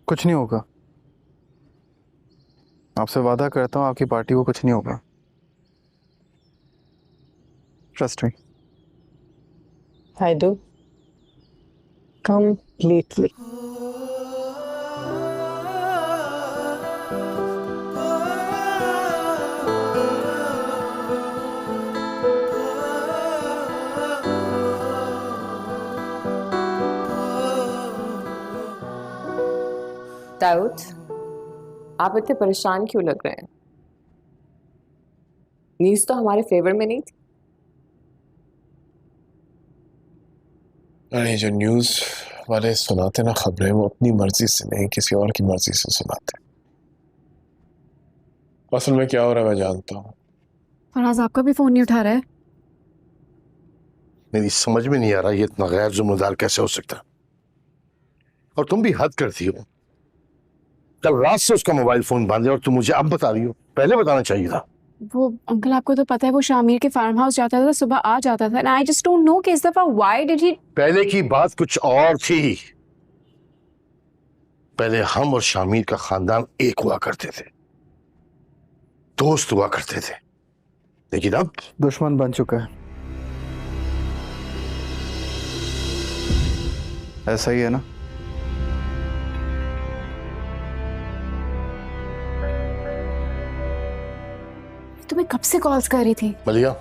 कुछ नहीं होगा। आपसे वादा करता हूँ आपकी पार्टी को कुछ नहीं होगा। Trust me. I do. Completely. Dawood, आप इतने परेशान क्यों लग रहे हैं? न्यूज़ तो हमारे फेवर में नहीं थी। अरे जो न्यूज वाले सुनाते ना खबरें, वो अपनी मर्जी से नहीं किसी और की मर्जी से सुनाते। असल में क्या हो रहा है मैं जानता हूँ। फराज आपका भी फोन नहीं उठा रहा है। मेरी समझ में नहीं आ रहा ये इतना गैर जिम्मेदार कैसे हो सकता है। और तुम भी हद करती हो। कल रात से उसका मोबाइल फोन बंद है और तुम मुझे अब बता रही हो, पहले बताना चाहिए था। वो अंकल आपको तो पता है वो शामिर के फार्म हाउस जाता था, सुबह आ जाता था। आई जस्ट डोंट नो कि इस दफा व्हाई डिड ही। पहले की बात कुछ और थी। पहले हम और शामिर का खानदान एक हुआ करते थे, दोस्त हुआ करते थे, लेकिन अब दुश्मन बन चुका है। ऐसा ही है ना? तुम्हें कब से कॉल्स कर रही थी? मलिया,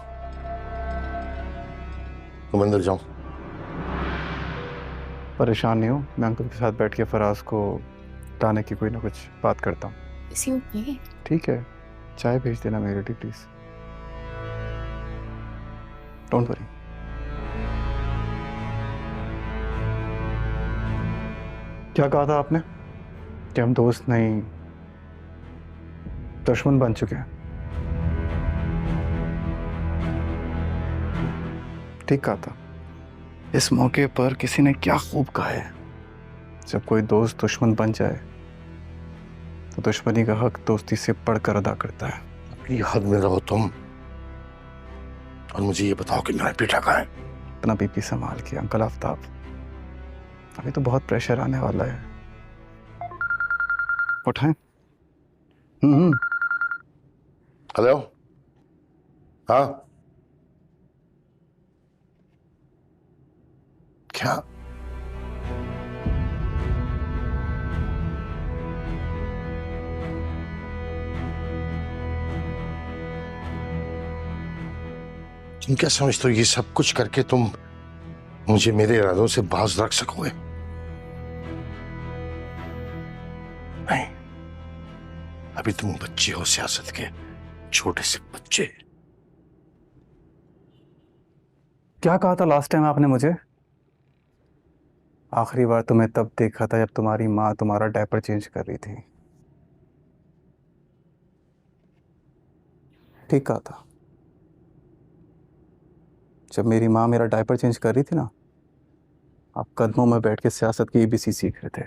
तुम अंदर जाओ। परेशान नहीं हो, मैं अंकल के साथ बैठ के फराज को लाने की कोई ना कुछ बात करता हूँ। इसी ओके। ठीक है, चाय भेज देना मेरे लिए प्लीज। Don't worry. क्या कहा था आपने कि हम दोस्त नहीं दुश्मन बन चुके हैं? ठीक कहा था। इस मौके पर किसी ने क्या खूब कहा है, जब कोई दोस्त दुश्मन बन जाए तो दुश्मनी का हक दोस्ती से बढ़कर अदा करता है। अपनी हद में रहो तुम, और मुझे ये बताओ कि मेरा बेटा कहाँ है। अपना बीपी संभाल के अंकल आफ्ताब, अभी तो बहुत प्रेशर आने वाला है। उठाएं? हेलो, हाँ क्या? तुम क्या समझते हो ये सब कुछ करके तुम मुझे मेरे इरादों से बाज रख सकोगे? नहीं, अभी तुम बच्चे हो, सियासत के छोटे से बच्चे। क्या कहा था लास्ट टाइम आपने मुझे? आखिरी बार तुम्हें तब देखा था जब तुम्हारी माँ तुम्हारा डायपर चेंज कर रही थी। ठीक कहा था। जब मेरी माँ मेरा डायपर चेंज कर रही थी ना, आप कदमों में बैठ के सियासत की एबीसी सीख रहे थे।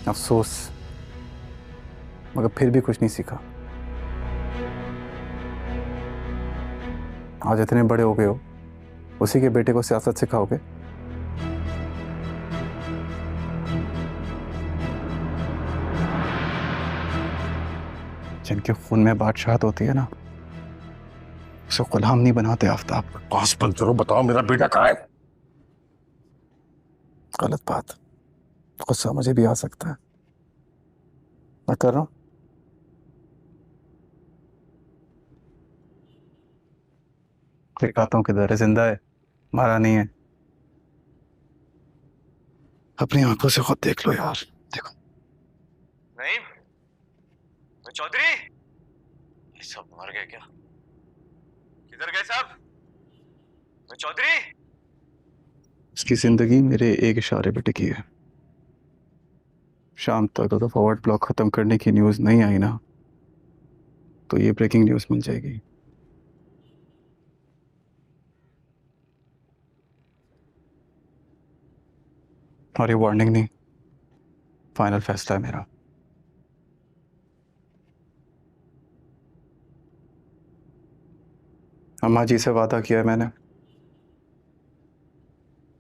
अफसोस, मगर फिर भी कुछ नहीं सीखा। आज इतने बड़े हो गए हो, उसी के बेटे को सियासत सिखाओगे? जिनके खून में बादशाहत होती है ना, उसे गुलाम नहीं बनाते आफ्ताब। पास बंद करो, बताओ मेरा बेटा कहाँ है। गलत बात, गुस्सा मुझे भी आ सकता है, मैं कर रहा हूं। दिखाता हूं किधर है, जिंदा है, मारा नहीं है। अपनी आंखों से खुद देख लो यार, देखो। नईम, मैं चौधरी, ये सब मर गए क्या? किधर गए साहब? मैं चौधरी। इसकी जिंदगी मेरे एक इशारे पे टिकी है। शाम तक अगर फॉरवर्ड ब्लॉक खत्म करने की न्यूज़ नहीं आई ना, तो ये ब्रेकिंग न्यूज़ मिल जाएगी। और ये वार्निंग नहीं, फाइनल फैसला है मेरा। अम्मा जी से वादा किया है मैंने,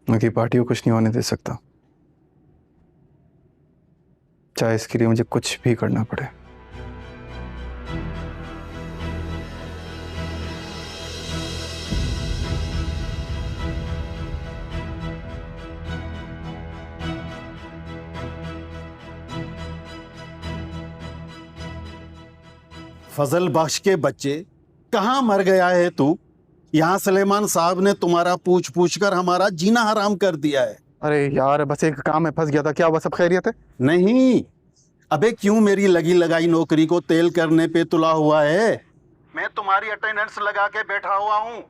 मैं मेरी पार्टी को कुछ नहीं होने दे सकता, चाहे इसके लिए मुझे कुछ भी करना पड़े। फजल बख्श के बच्चे, कहाँ मर गया है तू? यहाँ सुलेमान साहब ने तुम्हारा पूछ पूछ कर हमारा जीना हराम कर दिया है। अरे यार बस एक काम में फंस गया था, क्या हुआ, सब खैरियत है? नहीं, अबे क्यों मेरी लगी लगाई नौकरी को तेल करने पे तुला हुआ है? मैं तुम्हारी अटेंडेंस लगा के बैठा हुआ हूँ,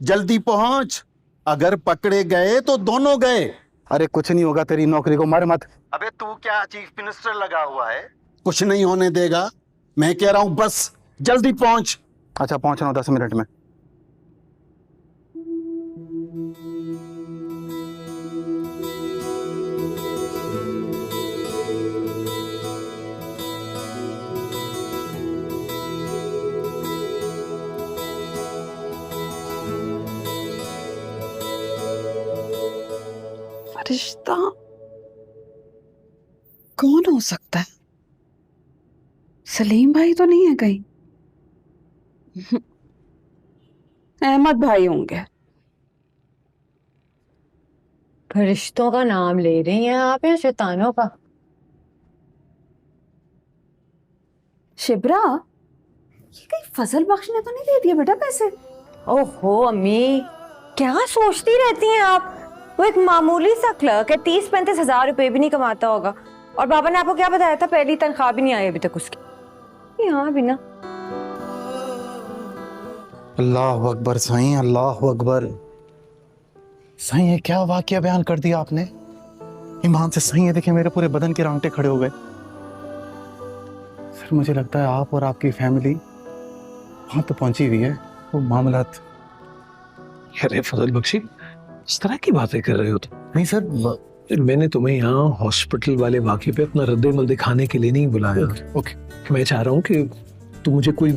जल्दी पहुंच। अगर पकड़े गए तो दोनों गए। अरे कुछ नहीं होगा, तेरी नौकरी को मार मत। अबे तू क्या चीफ मिनिस्टर लगा हुआ है? कुछ नहीं होने देगा, मैं कह रहा हूँ बस जल्दी पहुंच। अच्छा पहुंच रहा हूँ 10 मिनट में। फरिश्ता कौन हो सकता है? सलीम भाई तो नहीं है कहीं? अहमद भाई होंगे। फरिश्तों का नाम ले रही हैं आप या शैतानों का? शिब्रा, ये कहीं फजल बख्श ने तो नहीं दे दिया बेटा पैसे? ओहो अम्मी, क्या सोचती रहती हैं आप? वो एक मामूली सा क्लर्क है, 30-35 हजार रुपए भी नहीं कमाता होगा। और बाबा ने आपको क्या बताया था, पहली तनख्वाह भी नहीं आई अभी तक उसकी। यहाँ भी ना। अल्लाह अकबर साईं, अल्लाह अकबर साईं। ये क्या वाकया बयान कर दिया आपने? ईमान से साईं, ये देखिए मेरे पूरे बदन के रोंगटे खड़े हो गए। सर मुझे लगता है आप और आपकी फैमिली वहां तो पहुंची हुई है, वो मामलात। अरे फजल बख्शी, इस तरह की बातें कर रहे हो तुम? नहीं सर, मैंने तुम्हें यहाँ हॉस्पिटल वाले वाक़े पे अपना रद्द-ए-अमल दिखाने के लिए नहीं बुलाया। ओके। मैं चाह रहा हूँ कि तुम मुझे कोई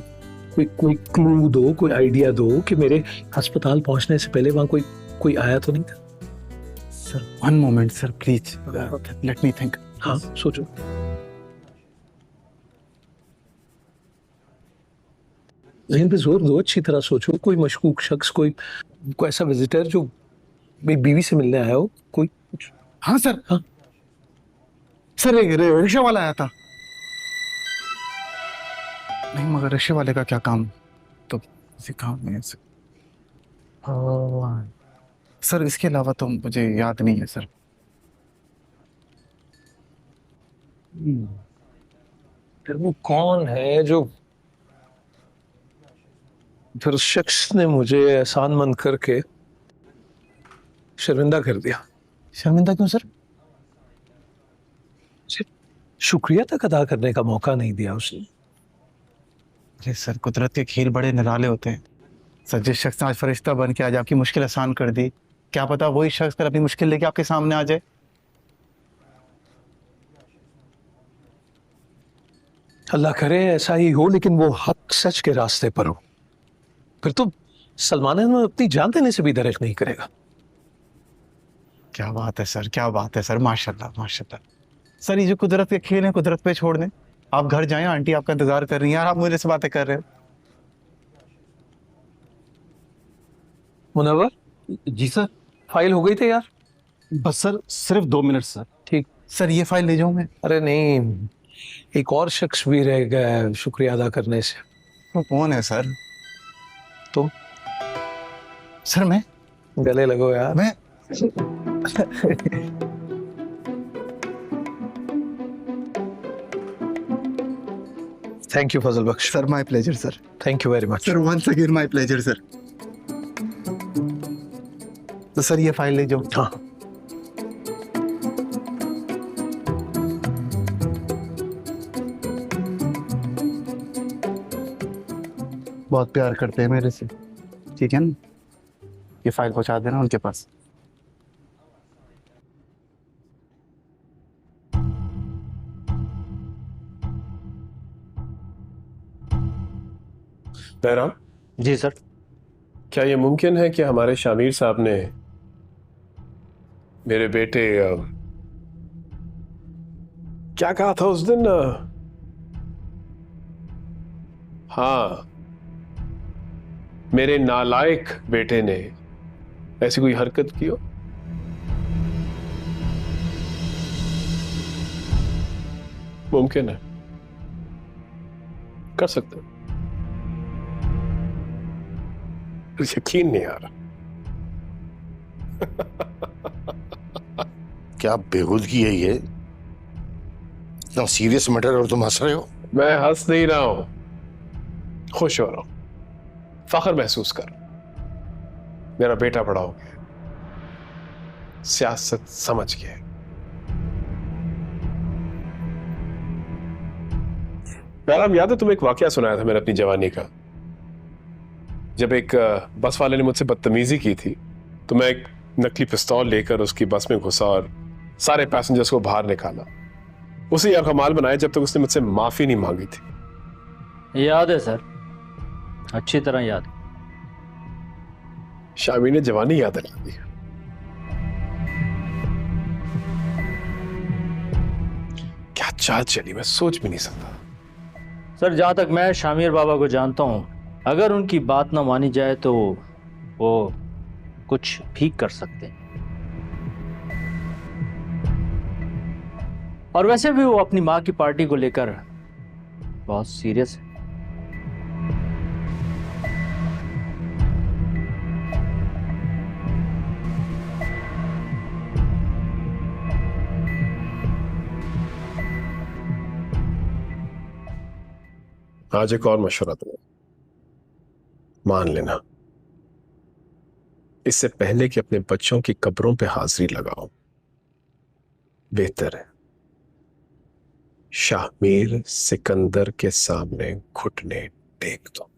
क्लू दो, कोई आइडिया दो कि मेरे अस्पताल पहुंचने से पहले वहां कोई आया तो नहीं था। Sir 1 moment sir please, let me think. हाँ सोचो। ज़हन पे जोर दो, अच्छी तरह सोचो। कोई मशकूक शख्स, कोई ऐसा विजिटर जो मेरी बीवी से मिलने आया हो, कोई कुछ? हाँ सर, हाँ सर एक रिक्शा वाला आया था। नहीं मगर रिक्शे वाले का क्या काम, तो किसी काम में सर। सर इसके अलावा तो मुझे याद नहीं है सर। फिर वो कौन है जो फिर उस शख्स ने मुझे एहसानमंद करके शर्मिंदा कर दिया? शर्मिंदा क्यों सर? सिर्फ शुक्रिया तक अदा करने का मौका नहीं दिया उसने। अरे सर कुदरत के खेल बड़े निराले होते हैं सर। जिस शख्स ने आज फरिश्ता बन के आज आपकी मुश्किल आसान कर दी, क्या पता वही शख्स कल अपनी मुश्किल लेके आपके सामने आ जाए। अल्लाह करे ऐसा ही हो, लेकिन वो हक सच के रास्ते पर हो। फिर तो सलमान में अपनी जान देने से भी दरेक नहीं करेगा। क्या बात है सर, क्या बात है सर, माशाल्लाह माशाल्लाह। सर ये जो कुदरत के खेल हैं कुदरत पे छोड़ दें। आप घर जाएं, आंटी आपका इंतजार कर रही हैं। यार आप मुझे से बातें कर रहे हो। मुनव्वर जी सर। फाइल हो गई थी यार? बस सर सिर्फ 2 मिनट सर। ठीक। सर ये फाइल ले जाऊं मैं? अरे नहीं, एक और शख्स भी रह गया है शुक्रिया अदा करने से। वो कौन है सर? तुम। सर मैं? गले लगो यार। मैं thank you Fazal Bakhsh. Sir my pleasure sir. Thank you very much. Sir once again my pleasure sir. तो सर ये फाइल ले जाओ। हाँ बहुत प्यार करते हैं मेरे से, ठीक है ना? ये फाइल पहुंचा देना उनके पास। बहराम जी सर। क्या ये मुमकिन है कि हमारे शामिर साहब ने मेरे बेटे क्या कहा था उस दिन? हाँ, मेरे नालायक बेटे ने ऐसी कोई हरकत की हो? मुमकिन है, कर सकते हैं। यकीन नहीं आ रहा। क्या बेहूदगी है ये? इतना सीरियस मैटर और तुम हंस रहे हो? मैं हंस नहीं रहा हूं, खुश हो रहा हूं, फख्र महसूस कर। मेरा बेटा बड़ा हो गया, सियासत समझ गया। मैडम, याद है तुम्हें एक वाकया सुनाया था मैंने अपनी जवानी का? जब एक बस वाले ने मुझसे बदतमीजी की थी तो मैं एक नकली पिस्तौल लेकर उसकी बस में घुसा और सारे पैसेंजर्स को बाहर निकाला। उसे यह कमाल बनाया जब तक उसने मुझसे माफी नहीं मांगी थी। याद है सर, अच्छी तरह याद है। शामी ने जवानी याद दिला दी। क्या चाल चली, मैं सोच भी नहीं सकता। सर, जहां तक मैं शामिर बाबा को जानता हूं, अगर उनकी बात ना मानी जाए तो वो कुछ भी कर सकते हैं। और वैसे भी वो अपनी मां की पार्टी को लेकर बहुत सीरियस है। आज एक और मशवरा दूंगा, मान लेना। इससे पहले कि अपने बच्चों की कब्रों पे हाजिरी लगाओ, बेहतर है शाहमीर सिकंदर के सामने घुटने टेक दो।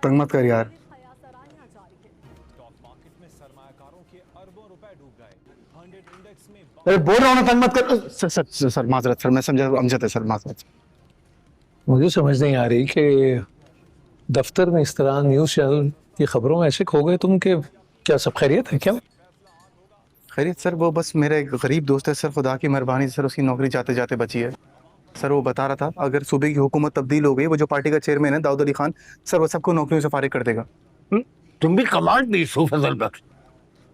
तंग मत कर यार। अरे बोल रहा हूँ ना, तंग मत कर। सर माजरत सर, मैं समझा, अमजद है सर, माजरत। मुझे समझ नहीं आ रही कि दफ्तर में इस तरह न्यूज़ चैनल की खबरों में ऐसे खो गए तुम कि क्या सब खैरियत है क्या? खैरियत सर, वो बस मेरा एक गरीब दोस्त है सर, खुदा की मेहरबानी से सर उसकी नौकरी जाते जाते बची है सर। वो बता रहा था अगर सूबे की हुकूमत तब्दील हो गई, वो जो पार्टी का चेयरमैन है दाऊद अली खान सर, वो सबको नौकरियों से फारिग कर देगा। तुम भी कमाल पीस हो फजल बख्श,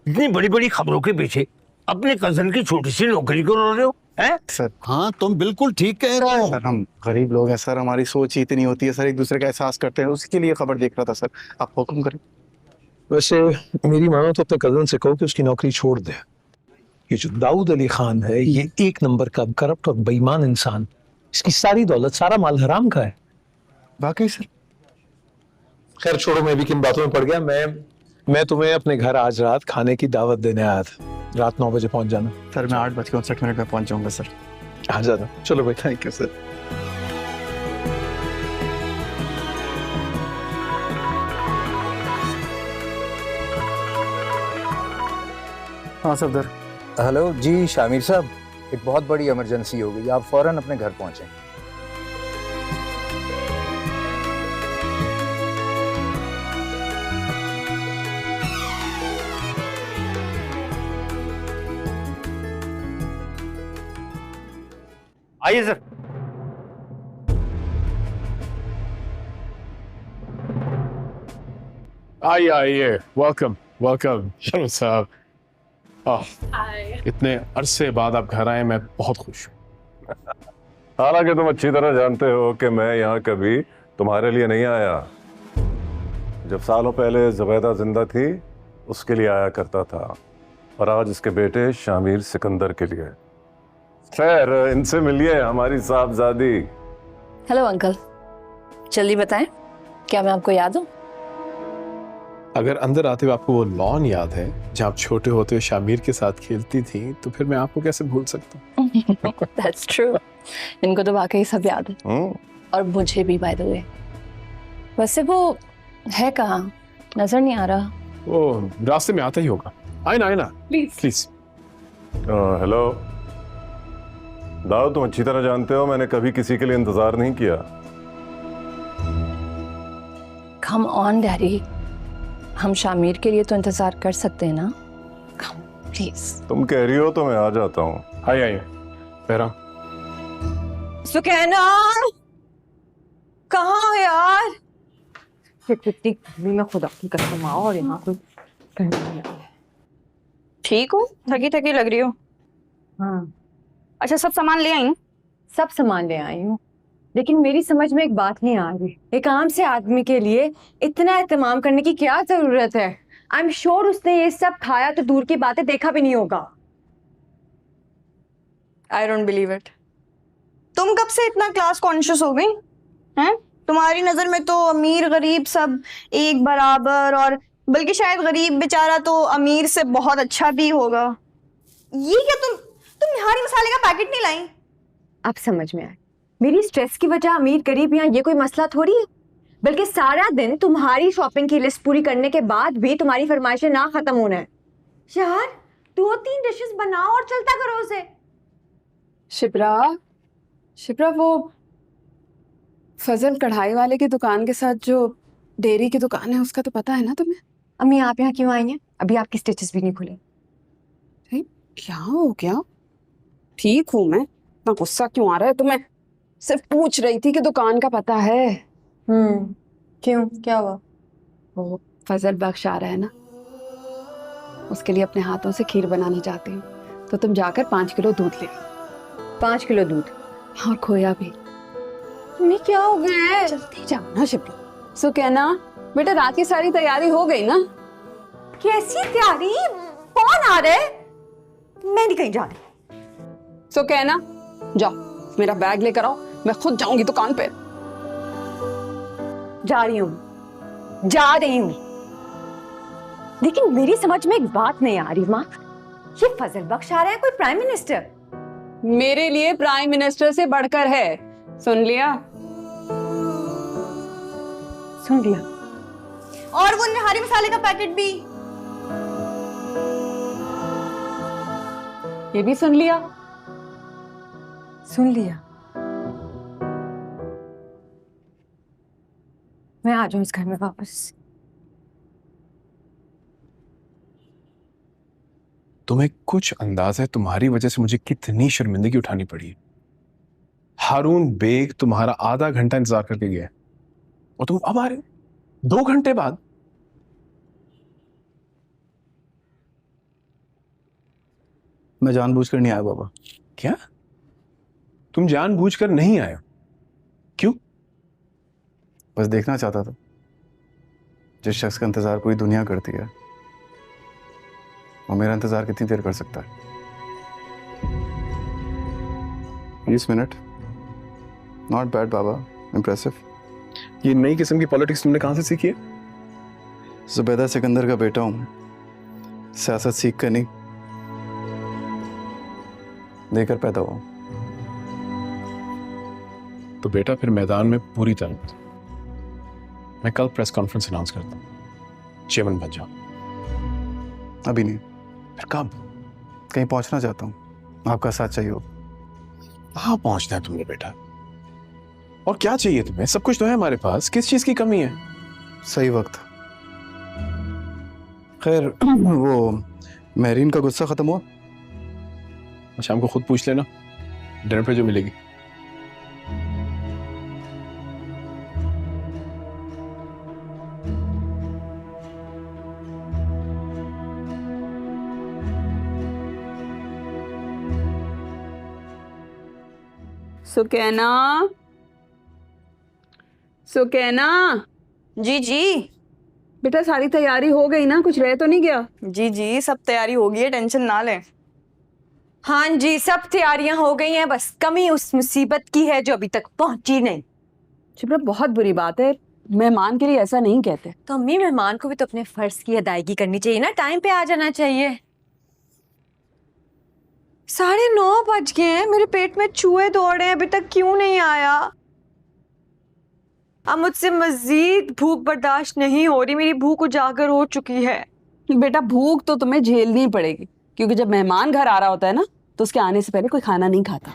इतनी बड़ी बड़ी खबरों के पीछे अपने कजन की छोटी सी नौकरी को रो रहे हो हैं? सर हाँ, तुम बिल्कुल ठीक कह रहे हो। सर हम गरीब लोग हैं सर, हमारी सोच ही इतनी होती है सर, एक दूसरे का एहसास करते हैं, उसके लिए खबर देख रहा था सर। आप हुक्म करें। वैसे मेरी मानो तो अपने कजन से कहो कि उसकी नौकरी छोड़ दे। ये जो दाऊद अली खान है, ये एक नंबर का करप्ट और बेईमान इंसान, इसकी सारी दौलत, सारा माल हराम का है। वाकई सर। खैर छोड़ो, मैं भी किन बातों में पड़ गया। मैं तुम्हें अपने घर आज रात खाने की दावत देने आया था। रात 9 बजे पहुंच जाना। सर मैं 8:59 में पहुंच जाऊंगा सर। आ जाना। चलो भाई। Thank you sir. हाँ सफदर। हेलो जी शामिर साहब, एक बहुत बड़ी इमरजेंसी हो गई, आप फौरन अपने घर पहुंचें। आइए सर। आइए। वेलकम वेलकम शर्मा साहब। इतने अरसे बाद आप घर आए, मैं बहुत खुश हूँ। हालांकि तुम अच्छी तरह जानते हो कि मैं यहाँ कभी तुम्हारे लिए नहीं आया। जब सालों पहले जुबैदा जिंदा थी उसके लिए आया करता था, और आज उसके बेटे शामिर सिकंदर के लिए। खैर, इनसे मिलिए, हमारी साहबजादी। हेलो अंकल, जल्दी बताएं, क्या मैं आपको याद हूँ? अगर अंदर आते हुए आपको वो लॉन याद है जहाँ आप छोटे होते हुए शामिर के साथ खेलती थी, तो फिर मैं आपको कैसे भूल सकता हूँ? That's true. इनको तो वाकई सब याद है, और मुझे भी बाय द वे। वैसे वो है कहाँ? नजर नहीं आ रहा। वो रास्ते में आता ही होगा। आए ना प्लीज प्लीज। हेलो दाऊ, तुम अच्छी तरह जानते हो मैंने कभी किसी के लिए इंतजार नहीं किया। कम ऑन डैडी, हम शामिर के लिए तो इंतजार कर सकते हैं ना। Come please. तुम कह रही हो तो मैं आ जाता हूँ। आइए पहरा। सुकैना, कहाँ हो यार? कितनी गर्मी में खुदा की कसम आओ और यहाँ पे ठीक हो? थकी थकी लग रही हो। हाँ, अच्छा सब सामान ले आई हूँ। सब सामान ले आई हूँ, लेकिन मेरी समझ में एक बात नहीं आ रही। एक आम से आदमी के लिए इतना एहतमाम करने की क्या जरूरत है? आई एम श्योर उसने ये सब खाया तो दूर की बातें देखा भी नहीं होगा। I don't believe it. तुम कब से इतना क्लास कॉन्शियस हो गई हैं? तुम्हारी नजर में तो अमीर गरीब सब एक बराबर, और बल्कि शायद गरीब बेचारा तो अमीर से बहुत अच्छा भी होगा। ये क्या तुम निहारी मसाले का पैकेट नहीं लाई? अब समझ में आया। मेरी स्ट्रेस की वजह अमीर गरीब यहाँ ये कोई मसला थोड़ी है, बल्कि सारा दिन तुम्हारी शॉपिंग की लिस्ट पूरी करने के बाद भी तुम्हारी फरमाइशें ना खत्म होना है। यार 2-3 डिशेस बनाओ और चलता करो उसे। शिप्रा वो फजल कढ़ाई वाले की दुकान के साथ जो डेयरी की दुकान है उसका तो पता है ना तुम्हें? अम्मी आप यहाँ क्यों आई हैं? अभी आपकी स्टिचेस भी नहीं खुले। क्या हो गया? ठीक हूँ मैं, इतना गुस्सा क्यों आ रहा है तुम्हें? सिर्फ पूछ रही थी कि दुकान का पता है। क्यों, क्या हुआ? वो फजल बख्श आ रहा है ना, उसके लिए अपने हाथों से खीर बनानी चाहती हूँ, तो तुम जाकर 5 किलो दूध ले। 5 किलो दूध और खोया भी। तुम्हें क्या हो गया है? जल्दी जाओ ना शिप्रा। सुकैना बेटा, रात की सारी तैयारी हो गई ना? कैसी तैयारी? कौन आ रहा है? मैं नहीं कहीं जा रही। सुकैना जाओ, मेरा बैग लेकर आओ, मैं खुद जाऊंगी दुकान पे। जा रही हूँ, लेकिन मेरी समझ में एक बात नहीं आ रही माँ। ये फजल बख्श आ रहा है कोई प्राइम मिनिस्टर? मेरे लिए प्राइम मिनिस्टर से बढ़कर है, सुन लिया? सुन लिया। और वो निहारी मसाले का पैकेट भी। ये भी सुन लिया? सुन लिया। मैं आ जाऊं इस घर में वापस। तुम्हें कुछ अंदाजा है तुम्हारी वजह से मुझे कितनी शर्मिंदगी उठानी पड़ी है? हारून बेग तुम्हारा आधा घंटा इंतजार करके गया और तुम अब आ रहे हो 2 घंटे बाद। मैं जानबूझकर नहीं आया बाबा। क्या? तुम जानबूझकर नहीं आए? क्यों? बस देखना चाहता था जिस शख्स का इंतजार पूरी दुनिया करती है वो मेरा इंतजार कितनी देर कर सकता है। 20 minute, not bad Baba, impressive. ये नई किस्म की पॉलिटिक्स तुमने कहां से सीखी है? जुबैदा सिकंदर का बेटा हूं, सियासत सीख कर नहीं देकर पैदा हुआ। तो बेटा फिर मैदान में पूरी तरह। मैं कल प्रेस कॉन्फ्रेंस अनाउंस करता हूं, चेयरमैन बन जाओ। अभी नहीं। फिर कब? कहीं पहुंचना चाहता हूं, आपका साथ चाहिए हो। कहां पहुंचना है तुम्हें बेटा? और क्या चाहिए तुम्हें? सब कुछ तो है हमारे पास, किस चीज की कमी है? सही वक्त। खैर वो महरीन का गुस्सा खत्म हुआ? शाम को खुद पूछ लेना, डिनर पे जो मिलेगी। सुकैना, सुकैना। जी जी बेटा सारी तैयारी हो गई ना? कुछ रह तो नहीं गया? जी जी सब तैयारी हो गई है, टेंशन ना लें। हाँ जी, सब तैयारियां हो गई हैं, बस कमी उस मुसीबत की है जो अभी तक पहुंची नहीं। शिप्रा बहुत बुरी बात है, मेहमान के लिए ऐसा नहीं कहते। तो अम्मी मेहमान को भी तो अपने फर्ज की अदायगी करनी चाहिए ना, टाइम पे आ जाना चाहिए। 9:30 बज गए हैं, मेरे पेट में चूहे दौड़ रहे हैं, अभी तक क्यों नहीं आया? अब मुझसे मजीद भूख बर्दाश्त नहीं हो रही, मेरी भूख उजागर हो चुकी है। बेटा भूख तो तुम्हें झेलनी ही पड़ेगी, क्योंकि जब मेहमान घर आ रहा होता है ना तो उसके आने से पहले कोई खाना नहीं खाता।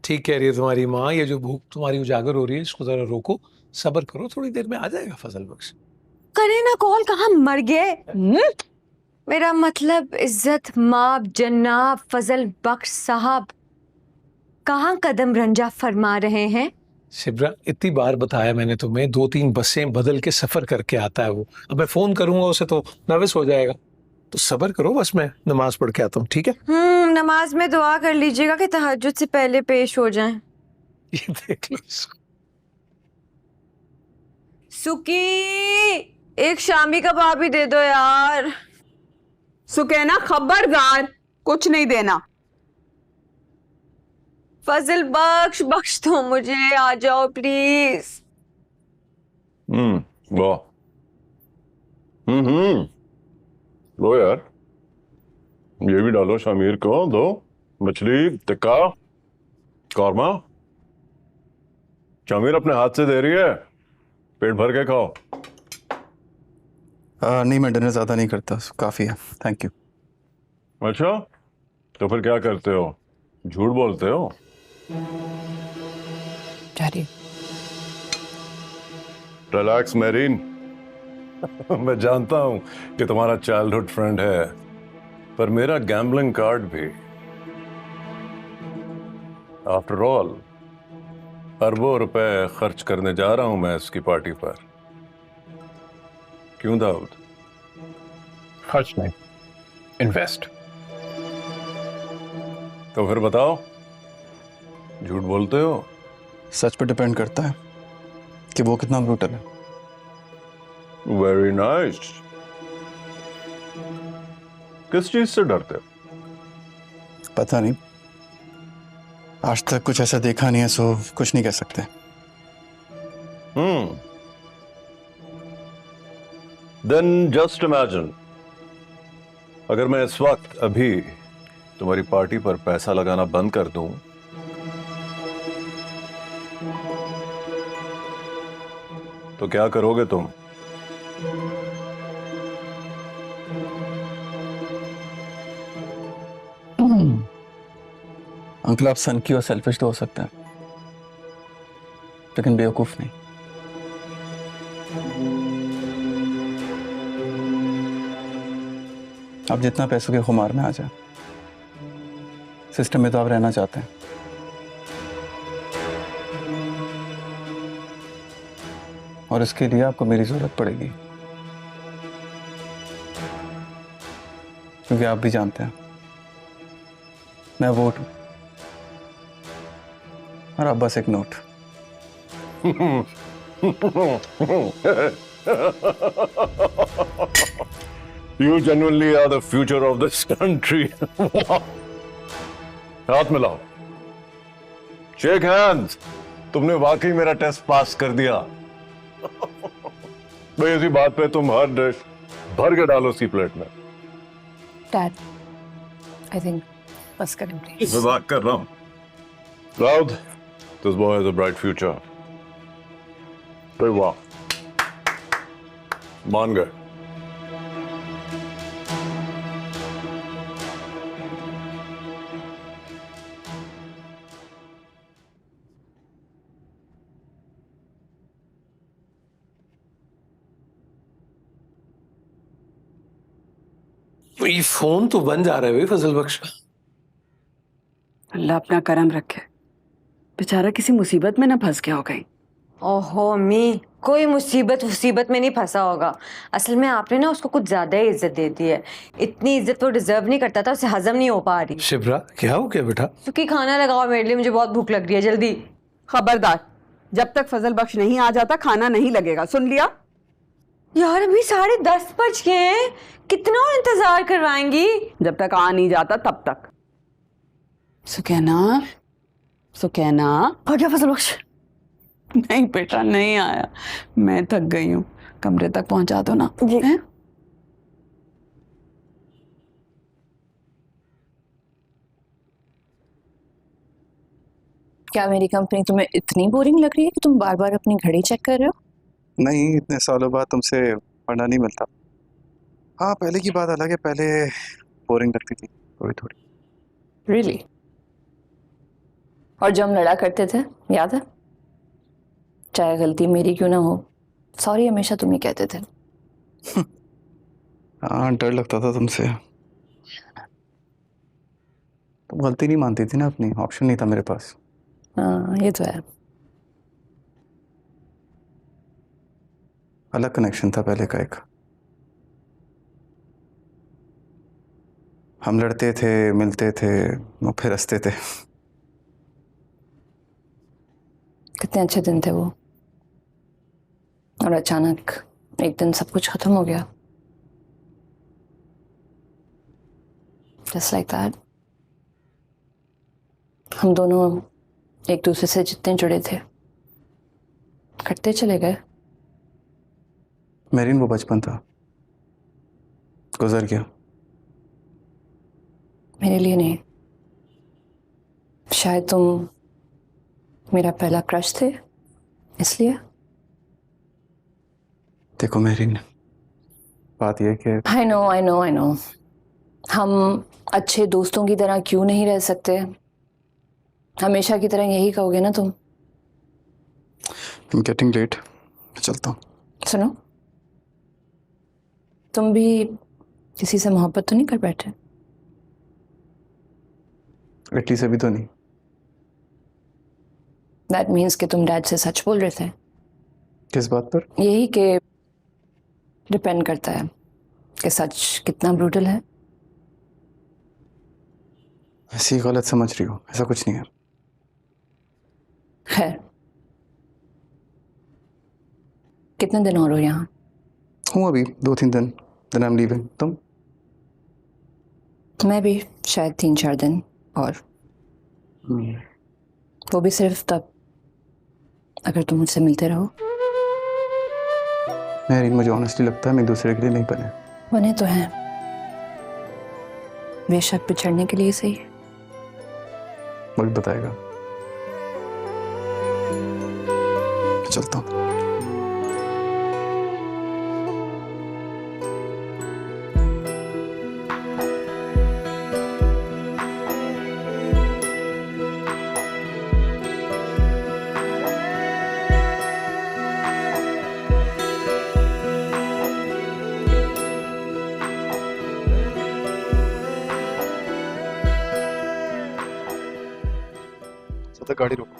ठीक कह रही है तुम्हारी माँ, ये जो भूख तुम्हारी उजागर हो रही है इसको जरा रोको, सब्र करो, थोड़ी देर में आ जाएगा फजल बख्श। करे ना कॉल, कहाँ मर गए? मेरा मतलब इज्जत माब जनाब फजल बख्श साहब कहाँ कदम रंजा फरमा रहे हैं? शिब्रा, इतनी बार बताया मैंने तुम्हें, 2-3 बसें बदल के सफर करके आता है वो। अब मैं फोन करूंगा उसे तो नर्वस हो जाएगा, तो सब्र करो, बस मैं नमाज पढ़ के आता हूँ, ठीक है? नमाज में दुआ कर लीजिएगा कि तहज्जुद से पहले पेश हो जाएं। ये देख लो। सुकी, एक शामी कबाब भी दे दो यार। सुकैना खबरदार, कुछ नहीं देना। फजल बख्श बख्श दो मुझे, आ जाओ प्लीज। वाह। लो यार, ये भी डालो शामिर को, दो मछली टिक्का कौरमा। शामिर अपने हाथ से दे रही है, पेट भर के खाओ। नहीं, मैं डिनर ज़्यादा नहीं करता, काफ़ी है, थैंक यू। अच्छा, तो फिर क्या करते हो? झूठ बोलते हो? Relax marine. मैं जानता हूं कि तुम्हारा चाइल्डहुड फ्रेंड है, पर मेरा गैम्बलिंग कार्ड भी। आफ्टर ऑल अरबों रुपए खर्च करने जा रहा हूं मैं इसकी पार्टी पर। क्यों दाऊद? खर्च नहीं, इन्वेस्ट। तो फिर बताओ, झूठ बोलते हो? सच पे डिपेंड करता है कि वो कितना ब्रूटल है। Very nice. किस चीज से डरते हो? पता नहीं, आज तक कुछ ऐसा देखा नहीं है, सो कुछ नहीं कह सकते। देन जस्ट इमेजिन, अगर मैं इस वक्त अभी तुम्हारी पार्टी पर पैसा लगाना बंद कर दूं, तो क्या करोगे तुम? अंकल, आप सन की और सेल्फिश तो हो सकते हैं, लेकिन बेवकूफ नहीं। आप जितना पैसों के खुमार में आ जाए, सिस्टम में तो आप रहना चाहते हैं। और इसके लिए आपको मेरी जरूरत पड़ेगी, क्योंकि आप भी जानते हैं मैं वोट हूं और आप बस एक note. You genuinely are the future of this country. हाथ मिलाओ, शेक हैंड्स। तुमने वाकई मेरा टेस्ट पास कर दिया। भाई इसी बात पे तुम हर डिश भर के डालो सी प्लेट में। डैड, आई थिंक बस करें प्लीज। मजाक कर रहा हूं। राउद, this boy has a bright future. वाह, मान गए। ये फोन तो बंद जा रहा है भाई फजल बख्श। अल्लाह अपना करम रखे, बेचारा किसी मुसीबत में ना फंस गया हो कहीं। ओहो अम्मी, कोई मुसीबत में नहीं फंसा होगा। असल में आपने ना उसको कुछ ज्यादा ही इज्जत दे दी है। इतनी इज्जत वो डिजर्व नहीं करता था, उसे हजम नहीं हो पा रही। शिब्रा, क्या हो गया बेटा? सुकी, खाना लगाओ मेरे लिए, मुझे बहुत भूख लग रही है, जल्दी। खबरदार, जब तक फजल बख्श नहीं आ जाता खाना नहीं लगेगा, सुन लिया? यार अभी 10:30 बज गए हैं, कितना और इंतजार करवाएंगी? जब तक आ नहीं जाता तब तक। सुकैना, सुकैना। आ गया फजल बख्श। नहीं बेटा, नहीं आया, मैं थक गई हूँ, कमरे तक पहुंचा दो ना। जी। है? क्या मेरी कंपनी तुम्हें इतनी बोरिंग लग रही है कि तुम बार बार अपनी घड़ी चेक कर रहे हो? नहीं, इतने सालों बाद तुमसे पढ़ना नहीं मिलता। हाँ, पहले की बात अलग है, पहले बोरिंग लगती थी थोड़ी थोड़ी। रियली? और जब हम लड़ा करते थे, याद है? चाहे गलती मेरी क्यों ना हो, सॉरी हमेशा तुम ही कहते थे। हाँ, डर लगता था तुमसे। तुम गलती नहीं मानती थी ना अपनी, ऑप्शन नहीं था मेरे पास। हाँ, ये तो है। अलग कनेक्शन था पहले का एक। हम लड़ते थे, मिलते थे और फिर हंसते थे। कितने अच्छे दिन थे वो, और अचानक एक दिन सब कुछ खत्म हो गया। Just like that. हम दोनों एक दूसरे से जितने जुड़े थे, कटते चले गए। मेरिन, वो बचपन था, गुजर गया। मेरे लिए नहीं, शायद तुम मेरा पहला क्रश थे, इसलिए। देखो मेरिन, बात यह कि आई नो हम अच्छे दोस्तों की तरह क्यों नहीं रह सकते? हमेशा की तरह यही कहोगे ना तुम? I'm getting late, मैं चलता हूँ। सुनो, तुम भी किसी से मोहब्बत तो नहीं कर बैठे? एटलीस्ट अभी तो नहीं। दैट मीन्स कि तुम डैड से सच बोल रहे थे। किस बात पर? यही कि डिपेंड करता है कि सच कितना ब्रूटल है। ऐसी गलत समझ रही हो, ऐसा कुछ नहीं है। खैर, कितने दिन और हो यहाँ? हूँ अभी 2-3 दिन, then I'm leaving। तुम? मैं भी शायद 3-4 दिन और। वो भी सिर्फ तब अगर तुम मुझसे मिलते रहो। मेरिन, मुझे ऑनेस्टली लगता है हम एक दूसरे के लिए नहीं बने। बने तो हैं, बेशक बिछड़ने के लिए सही। वक्त बताएगा। चलता हूँ। गाड़ी रोको।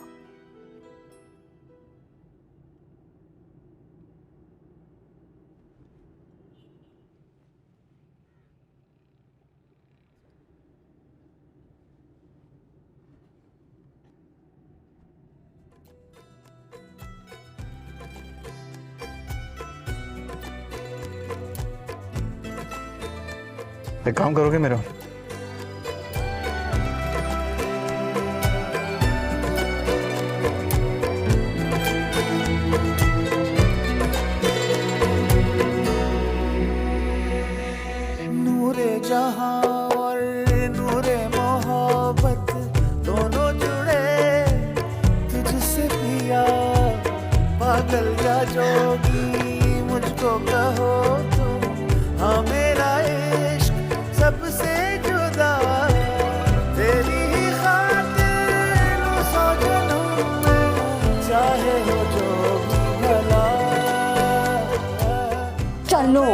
एक काम करोगे मेरा? नूरे जहां और नूरे मोहब्बत दोनों जुड़े तुझसे पिया, पागल या जोगी मुझको कहो तुम, हाँ मेरा इश्क सबसे जुदा, तेरी ही खातिर लो सौ जन्म में, चाहे हो जो भी भला। चलो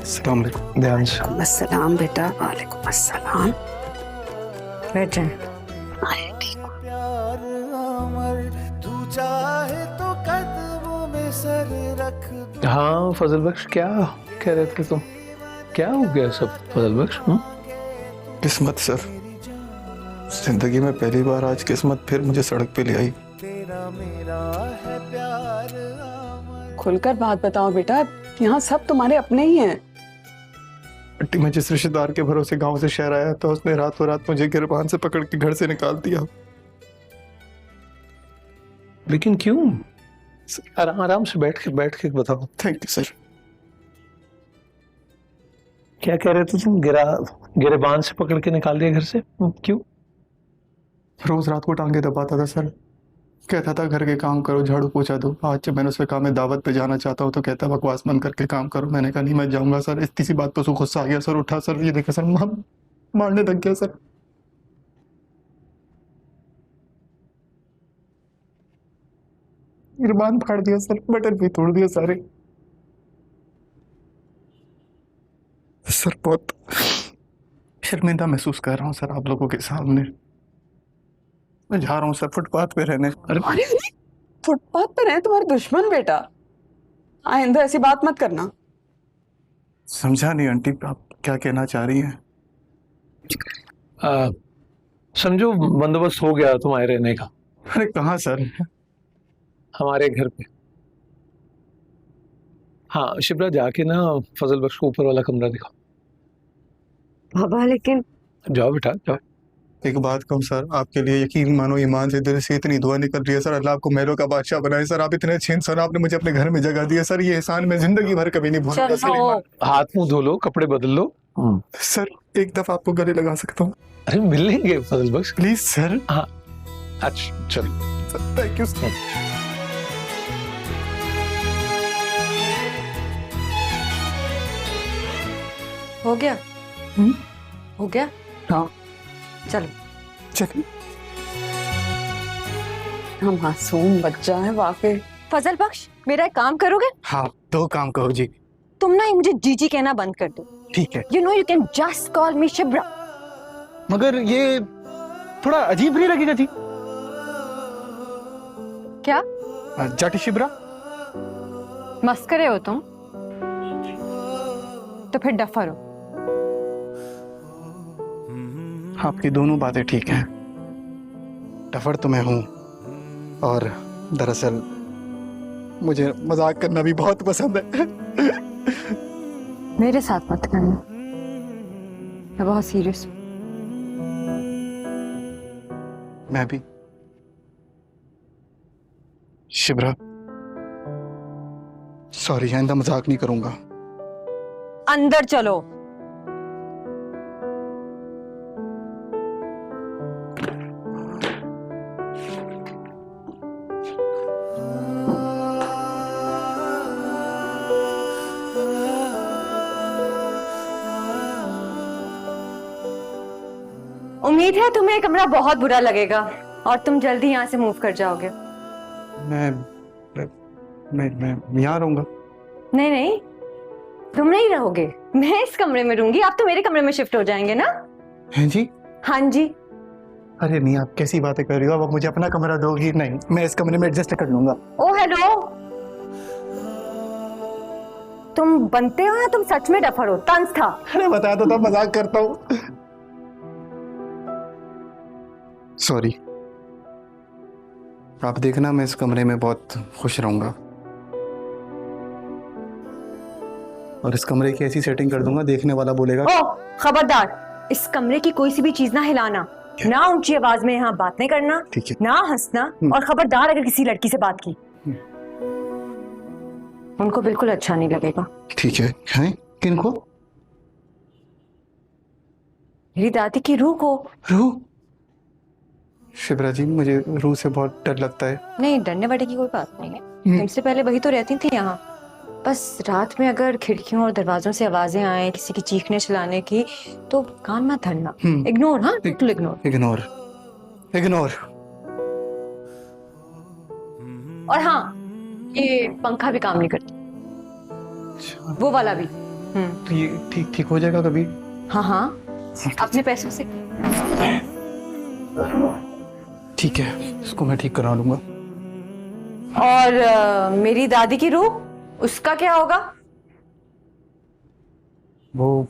अस्सलाम वालेकुम। ध्यान से। अस्सलाम बेटा। वालेकुम अस्सलाम। बैठे। प्यार अमर, तू चाहे तो कदमों में सर रख दूं। हाँ फजल बख्श, क्या कह रहे थे तुम? क्या हो गया सब फजल बख्श? किस्मत सर, जिंदगी में पहली बार आज किस्मत फिर मुझे सड़क पे ले आई। तेरा मेरा है प्यार अमर। खुलकर बात बताओ बेटा, यहाँ सब तुम्हारे अपने ही हैं। आंटी, मैं जिस रिश्तेदार के भरोसे गांव से शहर आया था, उसने रातों रात मुझे गिरबान से पकड़ के घर से निकाल दिया। लेकिन क्यों? आराम से बैठ के बताओ। Thank you sir. क्या कह रहे थे तुम? गिरेबान से पकड़ के निकाल दिया घर से? क्यों? रोज रात को टांगे दबाता था सर, कहता था घर के काम करो, झाड़ू पोछा दो। आज जब मैंने उससे कहा मैं दावत पे जाना चाहता हूँ तो कहता बकवास बंद करके काम करो। मैंने कहा नहीं मैं जाऊंगा सर। इतनी सी बात पर उसको गुस्सा आ गया सर, उठा सर, ये देखा सर, मारने लग गया सर। गिरबान फाड़ दिया सर, बटन भी तोड़ दिया सारे। सर बहुत शर्मिंदा महसूस कर रहा हूँ सर आप लोगों के सामने। मैं जा रहा हूँ सर फुटपाथ पे रहने। अरे फुटपाथ पे रहे तुम्हारे दुश्मन बेटा, आइंदा ऐसी बात मत करना। समझा नहीं आंटी, आप क्या कहना चाह रही हैं? समझो बंदोबस्त हो गया तुम्हारे रहने का। अरे कहाँ सर? हमारे घर पे। हाँ शिप्रा, जाके ना फजल बख्श को ऊपर वाला कमरा दिखाओ। बाबा लेकिन। जाओ बेटा जाओ। एक बात कहूँ सर, आपके लिए यकीन मानो ईमान से दिल से इतनी दुआ निकल रही है सर, अल्लाह आपको महलों का बादशाह बनाए सर। आप इतने अच्छे इंसान, आपने मुझे अपने घर में जगह दी है सर, ये एहसान मैं जिंदगी भर कभी नहीं भूलूंगा सर। हाथ मुंह धो लो, कपड़े बदल लो। सर एक दफा आपको गले लगा सकता हूँ? अरे मिल लेंगे फजल बख्श, प्लीज सर। हाँ अच्छा चलो, थैंक यू सर। हो गया? हो गया? हाँ चलो चलिए। हम मासूम बच्चा है वाकई। फजल बख्श, मेरा एक काम करोगे? हाँ दो काम कहो जी। तुम ना ये मुझे जीजी कहना बंद कर दो। ठीक है। You know you can just call मी शिब्रा। मगर ये थोड़ा अजीब नहीं लगेगा जी? क्या जाटी शिब्रा? मस्करे हो तुम? तो फिर डफर हो। आपकी दोनों बातें ठीक हैं। डफर तो मैं हूं, और दरअसल मुझे मजाक करना भी बहुत पसंद है। मेरे साथ मत करना, मैं बहुत सीरियस हूँ। मैं भी। शिब्रा सॉरी, आइंदा मजाक नहीं करूंगा। अंदर चलो। उम्मीद है तुम्हें कमरा बहुत बुरा लगेगा और तुम जल्दी यहाँ से मूव कर जाओगे। मैं यहाँ रहूंगा। नहीं नहीं, तुम नहीं रहोगे, मैं इस कमरे में रहूंगी। आप तो मेरे कमरे में शिफ्ट हो जाएंगे ना? हैं जी? हाँ जी। अरे नहीं, आप कैसी बातें कर रही हो? अब मुझे अपना कमरा दोगी? नहीं, मैं इस कमरे में एडजस्ट कर लूंगा। ओ हेलो, तुम बनते हो या तुम सच में डफर हो? तंज था। अरे बताया तो था, मजाक करता हूँ। सॉरी। आप देखना मैं इस कमरे में बहुत खुश रहूंगा, और इस कमरे की ऐसी सेटिंग कर दूंगा देखने वाला बोलेगा। ओ खबरदार, इस कमरे की कोई सी भी चीज ना हिलाना, ना ऊंची आवाज में यहाँ बात नहीं करना, ना हंसना, और खबरदार अगर किसी लड़की से बात की उनको बिल्कुल अच्छा नहीं लगेगा। ठीक है। हैं? किनको? मेरी दादी की रूह को। रूह? शिब्रा जी, मुझे रूह से बहुत डर लगता है। नहीं, डरने वाले की कोई बात नहीं है। तुमसे पहले वही तो रहती थी यहाँ। बस रात में अगर खिड़कियों और दरवाजों से आवाजें आए किसी की चीखने चिल्लाने की, तो कान मत धरना। इग्नोर। हाँ बिल्कुल इग्नोर। Ignore ignore. और हाँ, ये पंखा भी काम नहीं करता, वो वाला भी। तो ये ठीक हो जाएगा कभी? हाँ हाँ, अपने पैसों से। ठीक है, इसको मैं ठीक करा लूंगा। और मेरी दादी की रूह, उसका क्या होगा? वो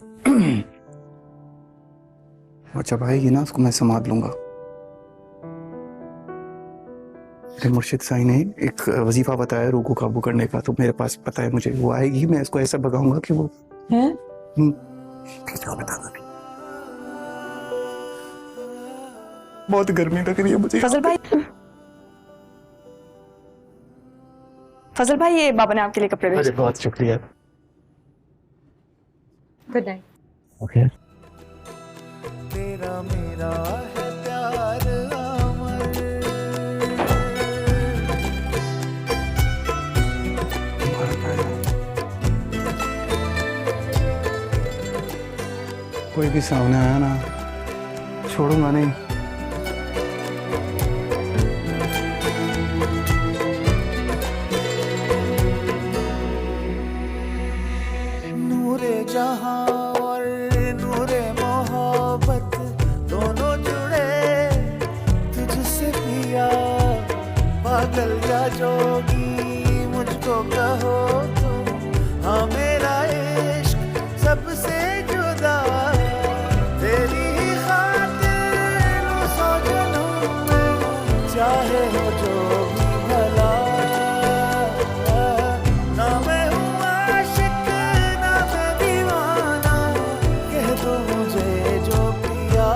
जब आएगी ना, उसको मैं संभाल लूंगा। मेरे मुर्शिद साईं ने एक वजीफा बताया रूह को काबू करने का, तो मेरे पास पता है मुझे। वो आएगी, मैं इसको ऐसा भगाऊंगा कि वो बताना। बहुत गर्मी लग रही है मुझे। फजल भाई, ये बाबा ने आपके लिए कपड़े भेजे। अरे बहुत शुक्रिया। Good night. ओके तेरा मेरा है प्यार अमर। कोई भी सामने आया ना, छोड़ूंगा नहीं। नूरे जहां और नूरे मोहब्बत दोनों जुड़े तुझसे पिया, पागल या जोगी मुझको कहो तुम, हाँ मेरा इश्क सबसे जुदा, तेरी ही खातिर लो सौ जन्म में, चाहे हो जो भी भला, ना मैं हूँ आशिक ना मैं दीवाना, कह दो मुझे जो पिया,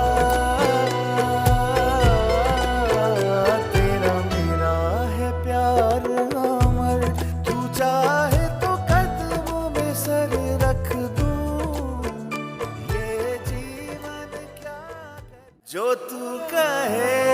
तेरा मेरा है प्यार अमर, तू चाहे तो कदमों में सर रख दूं, ये जीवन क्या कर, जो तू कहे